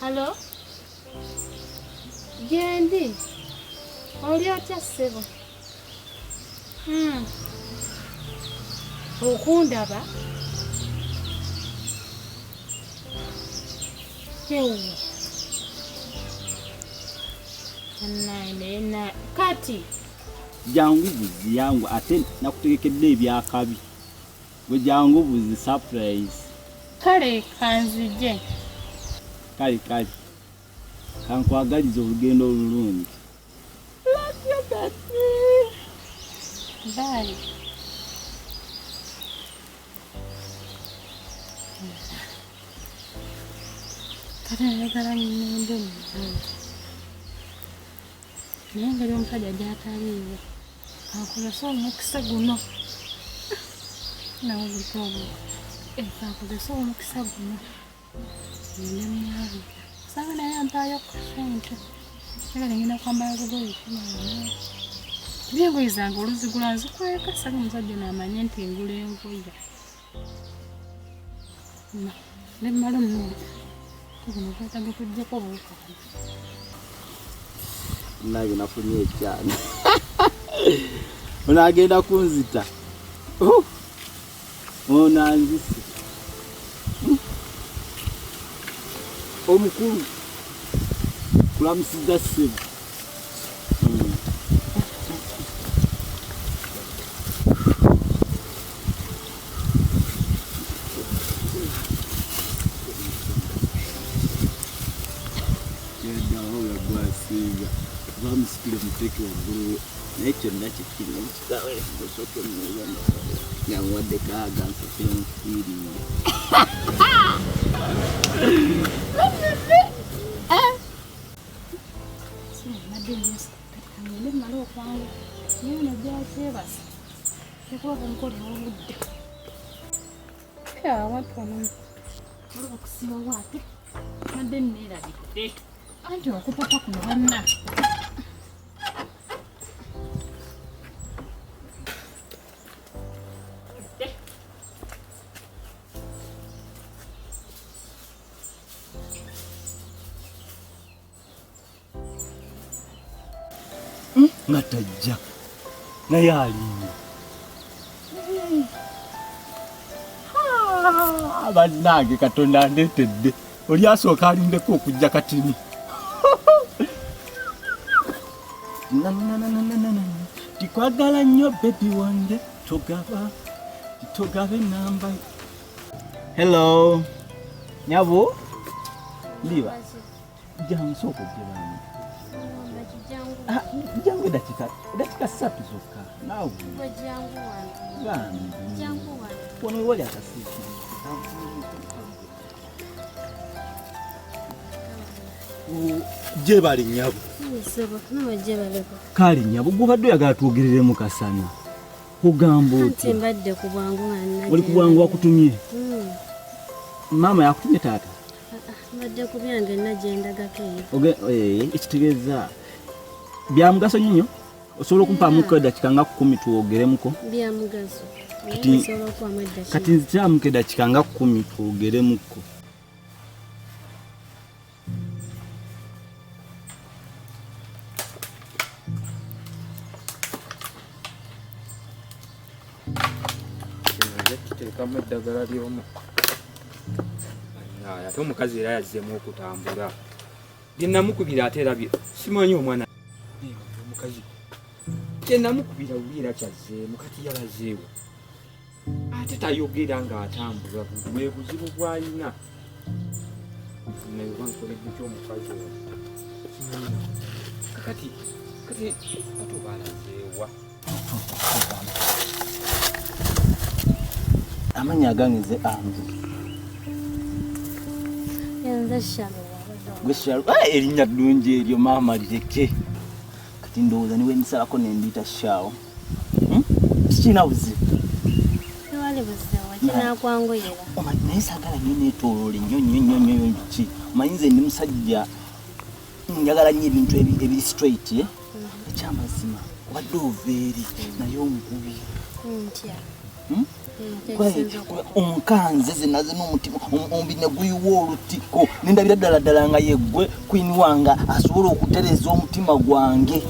Hello? Gendi. Oli atya ssebo. Okundaba? Yewo. Nina kati. Jangu buzi yangu ate nakutegekedde ebyakabi. Gwe jangu buzi surprise. Kale kanzije. Kale. Kankwagaliza olugendo olulungi. Bye. Kata nyimbe mwana. Nengeri omusajja gyataliiwo. Akola so omukisa guno. Nawe bitobo. Akola so omukisa guno. Nyamyabi. Sawa naye ampaayo ku sente. Era ngina kwambala lugoye kuno. Byengoye zange oluzigula nzikweka sali omusajja n'amanya nti ngula engoye. Ne mmala nno. Kuno kwetaaga kujjako obuwuka. Naye nafunye ekyana. Onagenda kunzita. Onanzise. Omukulu. Kulamusiza ssebo. Vamos sikile muteke waguru n'ekyo nakyo kino kisawe osoke muzana nyawadde kaga nsofira mufiri Madinesi kamene malo kwangu niona byaje basi yako nkole obudde ya watu wana kusiba wate madenera bite anti okupapa kuno wanna ngatajja naye alinya bannange Katonda ndeetedde oli asooka alindeko okujja katini tikwagala nnyo bebi wange togabe namba. Hello nyabo ndiba jangu soko jebani jangu dakika 3 zokka nawe jangu wano wali akasiki jebali nyabo kali nyabo gubadde oyagala twogerere mu kasana kugamba oti mbadde ku bwangu ngana oli ku bwangu wakutumye mama yakutumye taata mbadde ku byange najendagako ekitegeeza bya mugaso nnyo osobola okumpaamu dakika nga 10 twogeremuko bya mugaso kati nzitamu dakika nga 10 twogeremuko. Kama eddagala lyomu ate omukazi era yazzemu okutambula byenamukubira ate era simanyi omwana omukazi kyenamukubira wira kyazzeemu kati yalazeewo ate tayogera ng'atambula bwe buzibu bw'alina naye wankolebwa ky'omukazi kati atobalazeewa amanya agangize angu yanza shalo gweshalo erinnya ddungi eryo maama lireke kati ndowooza niwe ndisalako nendiyita shawo tikina buzibu tewali buzibu kinakwangoyera omanyi naye saagala nnyo neetooloola nnyo biki omanyi nze ndi musajja njagala nnyo ebintu ebiri straight ekyamazima obadde ova eri naye omukubi ntya omukanze zinaze n'omutima ombi ne guyiwa olutiko nendabira ddala nga yeggwe Queen wanga asobola okutereza omutima gwange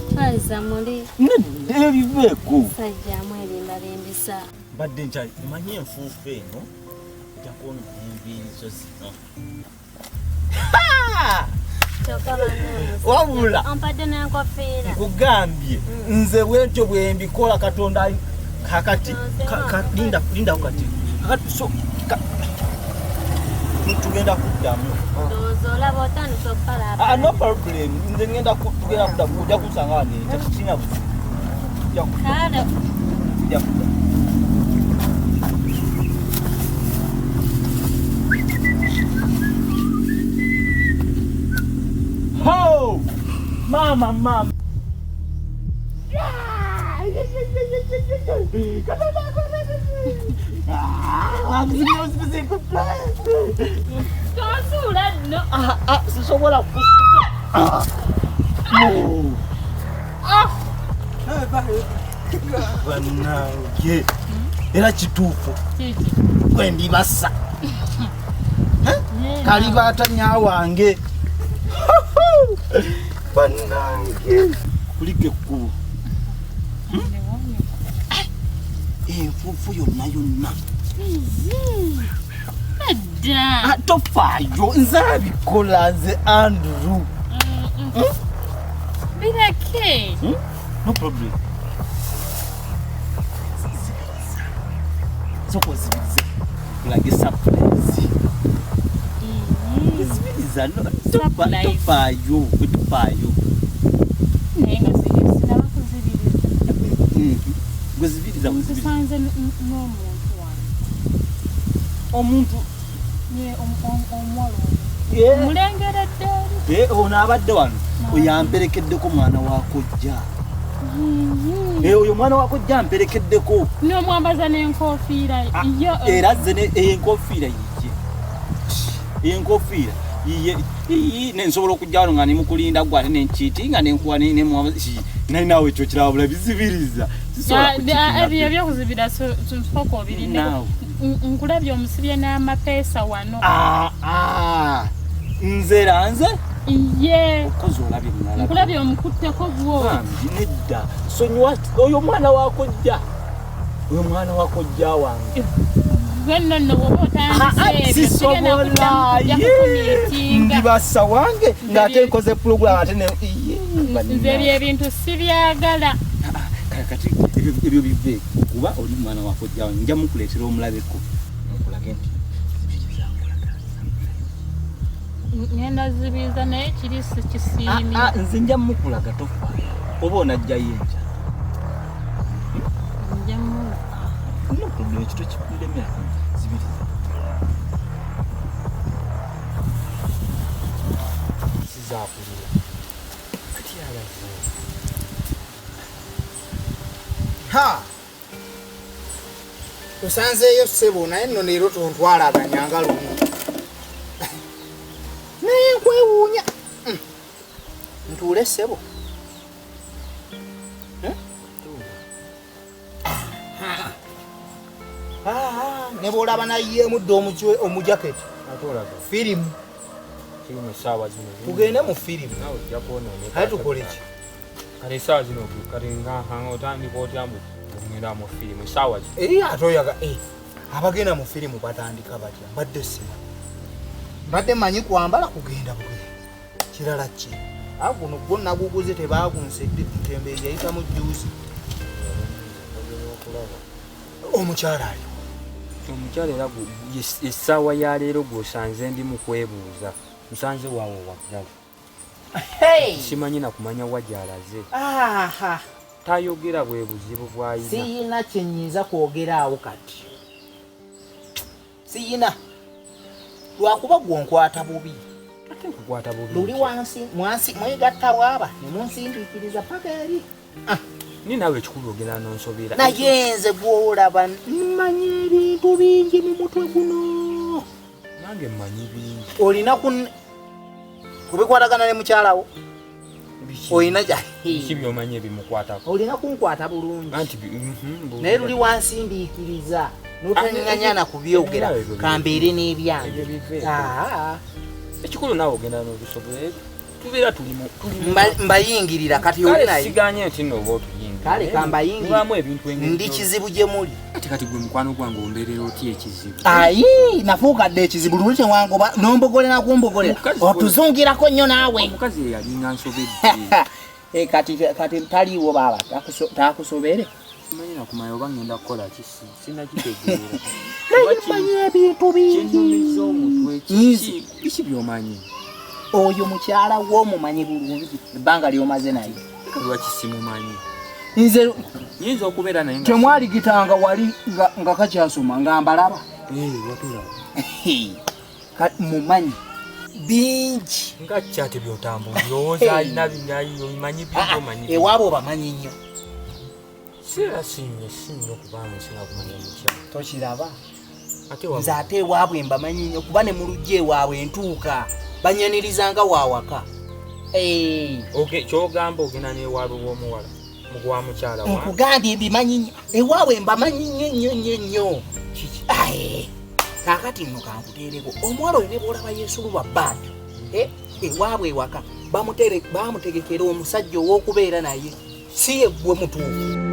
nedda ebibeeko badde nkyali manye enfuufu eno ojja kuona enviiri zo zino wabula nkugambye nze bwentyo bwe mbikola Katonda kakati linda kati so tugenda kuddamu no problem nze ngenda tugenda kuddamu ojja kusanga wano ekyakusina ojja kuddamu ho mama sisobola bannange era kituufu kwendibasa kalibaatanya wange bannange kuliko ekkubo enfuufu yonna tofaayo nze abikola nze Andrew bireke no problem sokozibirize kulage surprise zibiriza tofaayo tofaayo naye nga sinaba kuzibiriza gwezibiriza nzisanze n'omuntu omuntu omuwala omulengeredde ono abadde wano oyamperekeddeko mwana wakojja oyo mwana wakojja amperekeddeko n'omwambaza n'enkofiira era ze enkofiira enkofiira nensobola okujja wano nga nemukulinda gwane nenkiiti nga nenkuwa nali naawe ekyo kiraba bula bizibiriza ebyo ebyokuzibira nsooka obirinde nkulabye omusibye n'amapeesa wano nze ye okozi olabye mulala nkulabye omukutteko gwo nedda sonyiwa oyo mwana wakojja wange gwennono woba otandise sisobola ndibasa wange ng'ate nkoze pulogulamu ate nze ebyo ebintu sibyagala kati ebyo bive kuba oli mwana wakojja wange nja mukuleetera omulabeko mukulage nti ngenda zibiriza naye kiri kisiimi nze nja mukulaga tofaayo oba onajjayo enja no problem ekito kikulemera zibiriza sizakulira kati alaze tusanzeeyo ssebo naye nno leero tontwalaganyanga lumu naye nkwewuunya ntuule ssebo ne bw'olaba nayeemu dda omujaketi firimu tugende mu firimu kale tukole ki kale esaawa zino kale otandika otya ngenda mu firimu esaawa zino ate oyaga abagenda mu firimu batandika batya mbadde sima mbadde manyi kwambala kugenda bugenda kirala ki guno gwo naguguze tebaagunsedde ntembe yayitamu juusi omukyala ali omukyala era essaawa ya leero gwosanze ndi mu kwebuuza musanze waawe waddala simanyi nakumanya wa gy'alaze tayogera bwe buzibu bw'ayina siyina kyenyinza kwogeraawo kati siyina lwakuba gwonkwata bubi ate nkukwata bubi luli wansi mwegatta bwaba ne munsindiikiriza paka eri ni naawe ekikulu ogenda nonsobera naye nze gwolaba mmanyi ebintu bingi mu mutwe guno nange mmanyi bingi olina kubikwatagana ne mukyalawo olina ki by'omanyi ebimukwatako olina kunkwata bulungi anti naye luli wansindiikiriza notanyanyana kubyogera kambeere n'ebyange ekikulu naawe ogenda n'obisobole tubeera tulimu mbayingirira kati oli naye siganye nti nno oba otuyingira kale kambayingiramu ebintu ndi kizibu gye muli kati gwe mukwano gwange ombeerera otya ekizibu ayi nafuukadde ekizibu luli tewangoba nombogolera kumbogolera otuzungirako nnyo naawe omukazi eyalinga nsobedde kati taliiwo baaba takusobere simanyi nakumanya oba ngenda kukola kisi sinakitegeera manyi ebintu bingi kyendumiza omutwe biki byomanyi oyo mukyala w'omumanyi bulungi ebbanga lyomaze naye lwaki simumanyi nze yinza okubeera naye temwaligitanga wali nga kakyasoma nga mbalaba watulaba mumanyi bingi nga kyate byotambula olowooza alina binayo omanyi bingi ewaabo obamanyi nnyo seera sinyo okubaamu sina kumanya mutya tokiraba nze ate ewaabwe mbamanyi nnyo kuba ne mu lujja ewaabwe entuuka banyanirizanga waawaka kyogamba ogenda newaabwe w'omuwala mugwa mukyala wa nkugambye ebimanyi nnyo ewaabwe mbamanyi nnyo kaakati nno kankuteereko omuwala oyo ne bwolaba yeesulubwa bbanja ewaabwe ewaka bamutegekera omusajja ow'okubeera naye si ye gwe mutuufu